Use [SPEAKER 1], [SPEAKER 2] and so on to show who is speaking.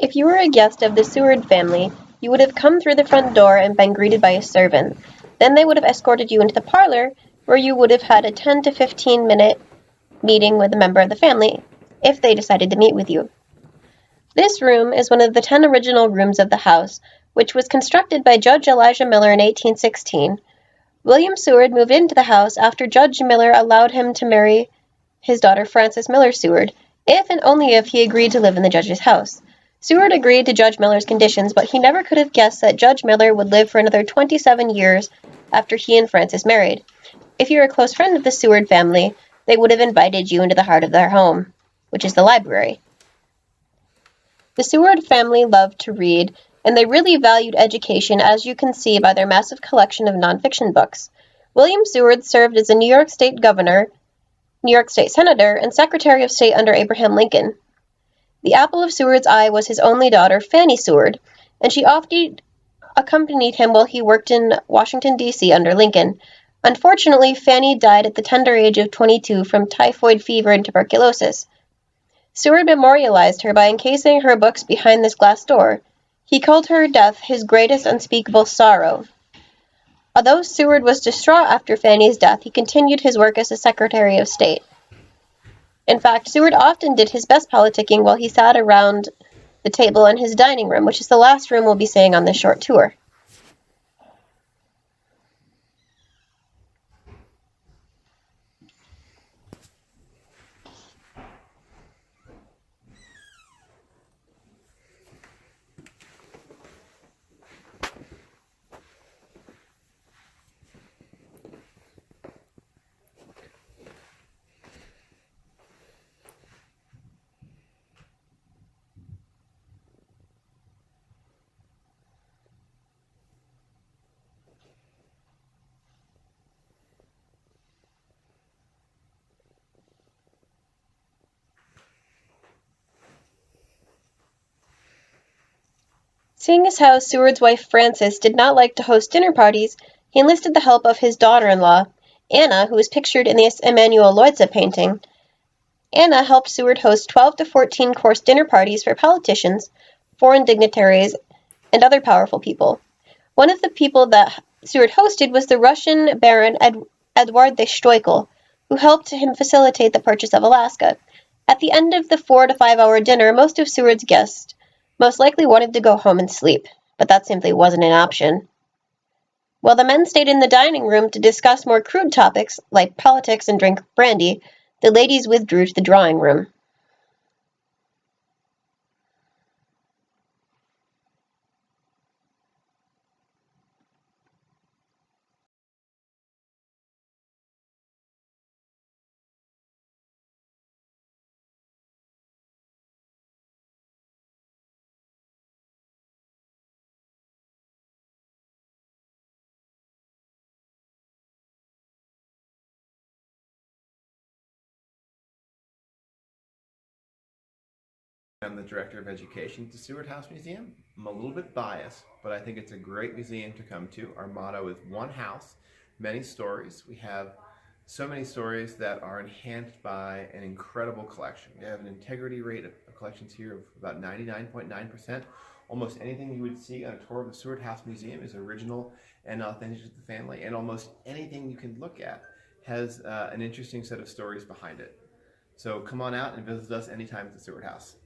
[SPEAKER 1] If you were a guest of the Seward family, you would have come through the front door and been greeted by a servant. Then they would have escorted you into the parlor, where you would have had a 10 to 15-minute meeting with a member of the family, if they decided to meet with you. This room is one of the 10 original rooms of the house, which was constructed by Judge Elijah Miller in 1816. William Seward moved into the house after Judge Miller allowed him to marry his daughter Frances Miller Seward, if and only if he agreed to live in the judge's house. Seward agreed to Judge Miller's conditions, but he never could have guessed that Judge Miller would live for another 27 years after he and Frances married. If you're a close friend of the Seward family, they would have invited you into the heart of their home, which is the library. The Seward family loved to read, and they really valued education, as you can see by their massive collection of nonfiction books. William Seward served as a New York State governor, New York State senator, and Secretary of State under Abraham Lincoln. The apple of Seward's eye was his only daughter, Fanny Seward, and she often accompanied him while he worked in Washington, D.C. under Lincoln. Unfortunately, Fanny died at the tender age of 22 from typhoid fever and tuberculosis. Seward memorialized her by encasing her books behind this glass door. He called her death his greatest unspeakable sorrow. Although Seward was distraught after Fanny's death, he continued his work as a Secretary of State. In fact, Seward often did his best politicking while he sat around the table in his dining room, which is the last room we'll be seeing on this short tour. Seeing as how Seward's wife Frances did not like to host dinner parties, he enlisted the help of his daughter-in-law, Anna, who is pictured in the Emanuel Loitza painting. Anna helped Seward host 12 to 14-course dinner parties for politicians, foreign dignitaries, and other powerful people. One of the people that Seward hosted was the Russian Baron Eduard de Stoikel, who helped him facilitate the purchase of Alaska. At the end of the 4 to 5 hour dinner, most of Seward's guests most likely wanted to go home and sleep, but that simply wasn't an option. While the men stayed in the dining room to discuss more crude topics like politics and drink brandy, the ladies withdrew to the drawing room.
[SPEAKER 2] I'm the Director of Education at the Seward House Museum. I'm a little bit biased, but I think it's a great museum to come to. Our motto is one house, many stories. We have so many stories that are enhanced by an incredible collection. We have an integrity rate of collections here of about 99.9%. Almost anything you would see on a tour of the Seward House Museum is original and authentic to the family, and almost anything you can look at has an interesting set of stories behind it. So come on out and visit us anytime at the Seward House.